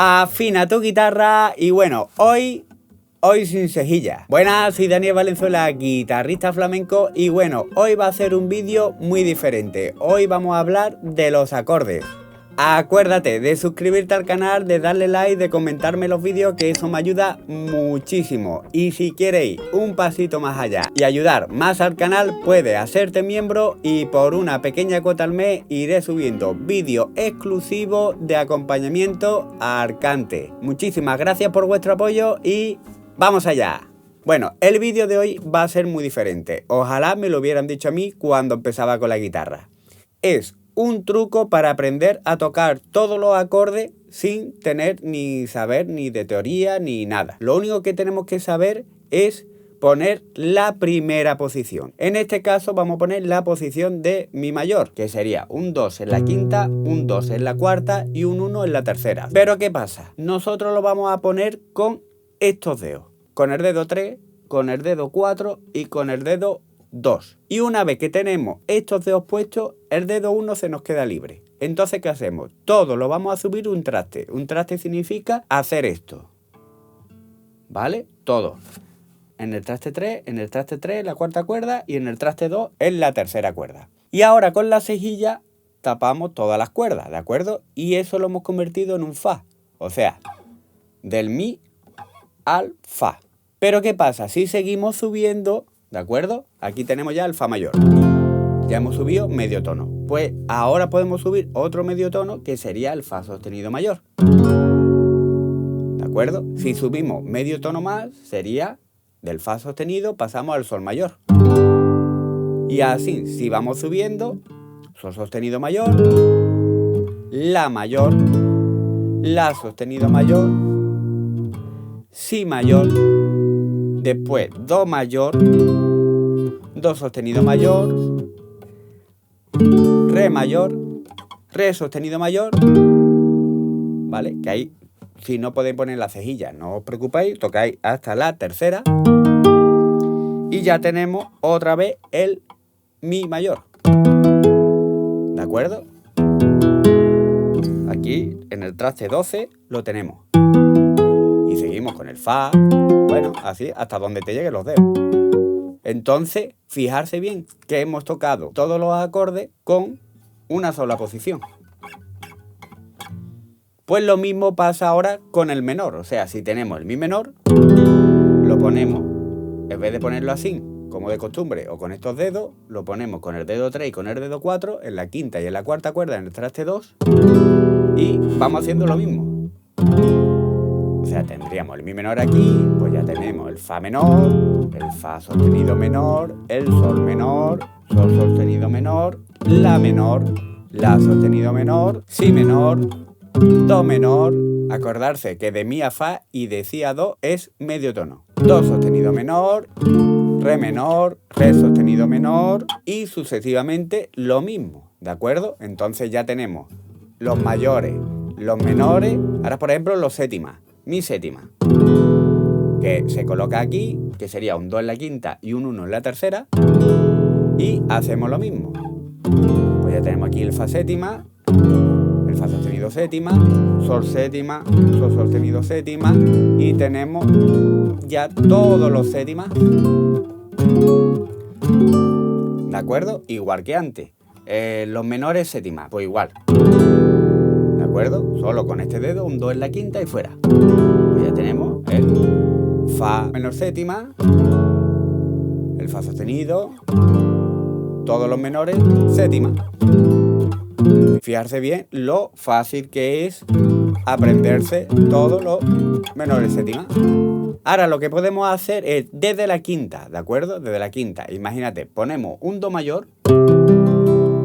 Afina tu guitarra y bueno, hoy sin cejilla. Buenas, soy Daniel Valenzuela, guitarrista flamenco y bueno, hoy va a ser un vídeo muy diferente. Hoy vamos a hablar de los acordes. Acuérdate de suscribirte al canal, de darle like, de comentarme los vídeos, que eso me ayuda muchísimo. Y si queréis un pasito más allá y ayudar más al canal, puedes hacerte miembro y por una pequeña cuota al mes iré subiendo vídeos exclusivos de acompañamiento al cante. Muchísimas gracias por vuestro apoyo y ¡vamos allá! Bueno, el vídeo de hoy va a ser muy diferente. Ojalá me lo hubieran dicho a mí cuando empezaba con la guitarra. Es un truco para aprender a tocar todos los acordes sin tener ni saber ni de teoría ni nada. Lo único que tenemos que saber es poner la primera posición. En este caso vamos a poner la posición de mi mayor, que sería un 2 en la quinta, un 2 en la cuarta y un 1 en la tercera. Pero ¿qué pasa? Nosotros lo vamos a poner con estos dedos. Con el dedo 3, con el dedo 4 y con el dedo 2. Y una vez que tenemos estos dedos puestos, el dedo 1 se nos queda libre. Entonces, ¿qué hacemos? Todo lo vamos a subir un traste. Un traste significa hacer esto. ¿Vale? Todo. En el traste 3, en el traste 3, la cuarta cuerda, y en el traste 2, en la tercera cuerda. Y ahora con la cejilla tapamos todas las cuerdas, ¿de acuerdo? Y eso lo hemos convertido en un fa. O sea, del mi al fa. Pero ¿qué pasa? Si seguimos subiendo, ¿de acuerdo? Aquí tenemos ya el fa mayor. Ya hemos subido medio tono. Pues ahora podemos subir otro medio tono que sería el fa sostenido mayor. ¿De acuerdo? Si subimos medio tono más, sería del fa sostenido pasamos al sol mayor. Y así, si vamos subiendo, sol sostenido mayor, la mayor, la sostenido mayor, si mayor, después do mayor, do sostenido mayor, re mayor, re sostenido mayor, ¿vale? Que ahí, si no podéis poner la cejilla, no os preocupéis, tocáis hasta la tercera y ya tenemos otra vez el mi mayor, ¿de acuerdo? Aquí en el traste 12 lo tenemos y seguimos con el fa, bueno, así hasta donde te lleguen los dedos. Entonces, fijarse bien que hemos tocado todos los acordes con una sola posición. Pues lo mismo pasa ahora con el menor. O sea, si tenemos el mi menor, lo ponemos, en vez de ponerlo así, como de costumbre, o con estos dedos, lo ponemos con el dedo 3 y con el dedo 4, en la quinta y en la cuarta cuerda, en el traste 2, y vamos haciendo lo mismo. O sea, tendríamos el mi menor aquí, pues ya tenemos el fa menor, el fa sostenido menor, el sol sostenido menor, la sostenido menor, si menor, do menor. Acordarse que de mi a fa y de si a do es medio tono. Do sostenido menor, re sostenido menor y sucesivamente lo mismo, ¿de acuerdo? Entonces ya tenemos los mayores, los menores, ahora por ejemplo los séptimas. Mi séptima, que se coloca aquí, que sería un 2 en la quinta y un 1 en la tercera, y hacemos lo mismo. Pues ya tenemos aquí el fa séptima, el fa sostenido séptima, sol sostenido séptima, y tenemos ya todos los séptimas, ¿de acuerdo? Igual que antes. Los menores séptimas, pues igual. ¿De acuerdo? Solo con este dedo, un 2 en la quinta y fuera. Pues ya tenemos el fa menor séptima, el fa sostenido, todos los menores séptima. Fijarse bien lo fácil que es aprenderse todos los menores séptima. Ahora lo que podemos hacer es desde la quinta, ¿de acuerdo? Desde la quinta, imagínate, ponemos un do mayor,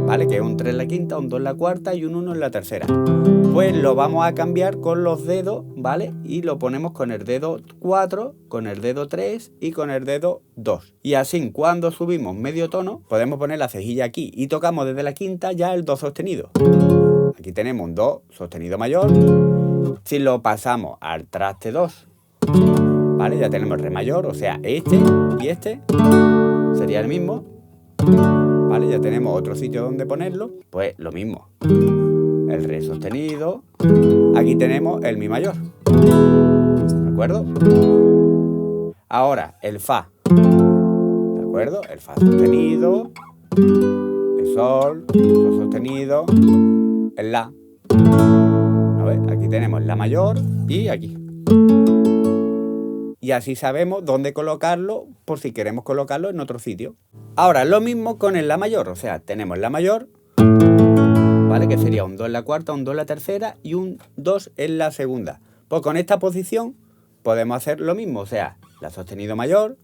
¿vale? Que es un 3 en la quinta, un 2 en la cuarta y un 1 en la tercera. Pues lo vamos a cambiar con los dedos, ¿vale? Y lo ponemos con el dedo 4, con el dedo 3 y con el dedo 2. Y así, cuando subimos medio tono, podemos poner la cejilla aquí y tocamos desde la quinta ya el do sostenido. Aquí tenemos un do sostenido mayor. Si lo pasamos al traste 2, ¿vale? Ya tenemos el re mayor, o sea, este y este sería el mismo. ¿Vale? Ya tenemos otro sitio donde ponerlo. Pues lo mismo. el re sostenido. Aquí tenemos el mi mayor. ¿De acuerdo? Ahora el fa. ¿De acuerdo? El fa sostenido, el sol sostenido, el la. ¿No ves? Aquí tenemos la mayor y aquí. Y así sabemos dónde colocarlo por si queremos colocarlo en otro sitio. Ahora lo mismo con el la mayor, o sea, tenemos la mayor, ¿vale? Que sería un do en la cuarta, un do en la tercera y un 2 en la segunda. Pues con esta posición podemos hacer lo mismo, o sea, la sostenido mayor,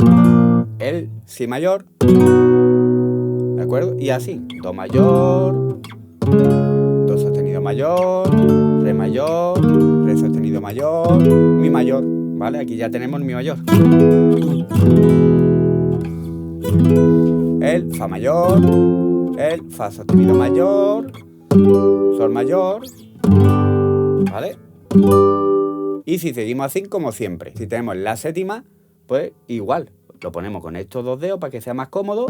el si mayor, ¿de acuerdo? Y así, do mayor, do sostenido mayor, re sostenido mayor, mi mayor, ¿vale? Aquí ya tenemos mi mayor. El fa mayor, el fa sostenido mayor, sol mayor, ¿vale? Y si seguimos así como siempre, si tenemos la séptima, pues igual, lo ponemos con estos dos dedos para que sea más cómodo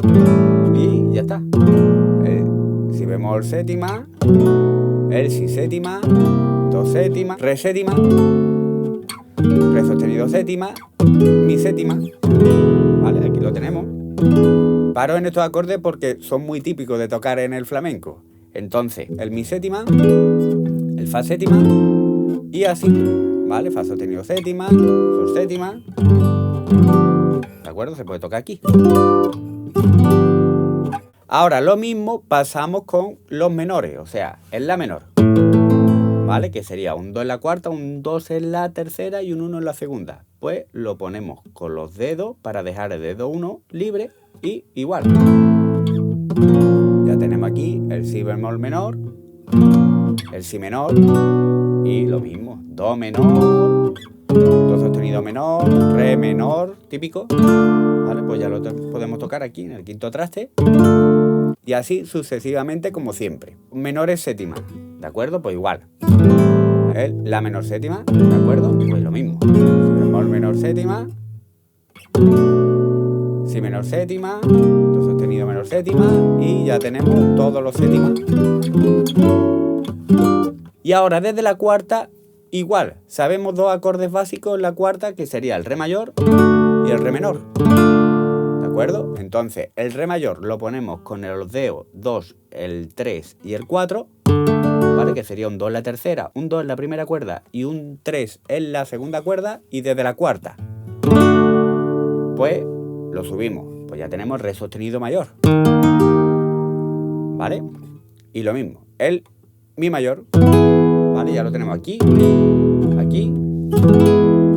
y ya está. Si bemol séptima, el si séptima, do séptima, re sostenido séptima, mi séptima, ¿vale? Aquí lo tenemos. Paro en estos acordes porque son muy típicos de tocar en el flamenco. Entonces, el mi séptima, el fa séptima y así, ¿vale? Fa sostenido séptima, sol séptima, ¿de acuerdo? Se puede tocar aquí. Ahora lo mismo pasamos con los menores, o sea, el la menor, ¿vale? Que sería un do en la cuarta, un 2 en la tercera y un 1 en la segunda. Pues lo ponemos con los dedos para dejar el dedo 1 libre y igual. Ya tenemos aquí el si bemol menor, el si menor y lo mismo, do menor, do sostenido menor, re menor, típico, ¿vale? Pues ya lo podemos tocar aquí en el quinto traste y así sucesivamente como siempre. Menores séptima, ¿de acuerdo? Pues igual. La menor séptima, ¿de acuerdo? Pues lo mismo. Si bemol menor séptima, si menor séptima, do sostenido menor séptima y ya tenemos todos los séptimas. Y ahora desde la cuarta, igual, sabemos dos acordes básicos en la cuarta que sería el re mayor y el re menor. ¿De acuerdo? Entonces el re mayor lo ponemos con los dedos 2, el 3 y el 4, ¿vale? Que sería un do en la tercera, un do en la primera cuerda y un 3 en la segunda cuerda y desde la cuarta. Pues lo subimos, pues ya tenemos re sostenido mayor, ¿vale? Y lo mismo, el mi mayor, ¿vale? Ya lo tenemos aquí, aquí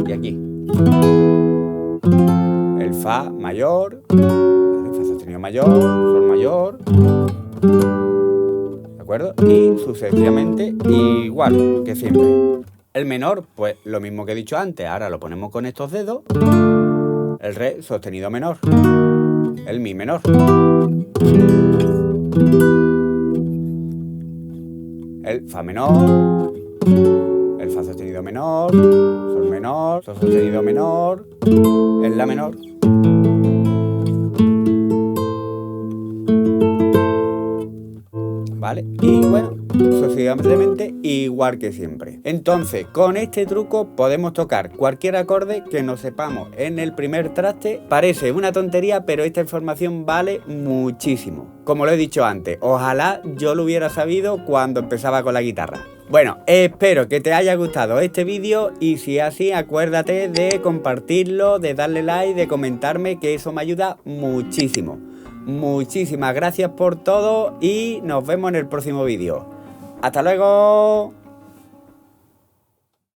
y aquí. El fa mayor, el fa sostenido mayor, sol mayor, ¿de acuerdo? Y sucesivamente igual que siempre. El menor, pues lo mismo que he dicho antes, ahora lo ponemos con estos dedos. El re sostenido menor, el mi menor, el fa menor, el fa sostenido menor, sol sostenido menor, el la menor. ¿Vale? Y bueno, sucesivamente igual que siempre. Entonces, con este truco podemos tocar cualquier acorde que nos sepamos en el primer traste. Parece una tontería, pero esta información vale muchísimo. Como lo he dicho antes, ojalá yo lo hubiera sabido cuando empezaba con la guitarra. Bueno, espero que te haya gustado este vídeo y si es así, acuérdate de compartirlo, de darle like, de comentarme, que eso me ayuda muchísimo. Muchísimas gracias por todo y nos vemos en el próximo vídeo. ¡Hasta luego!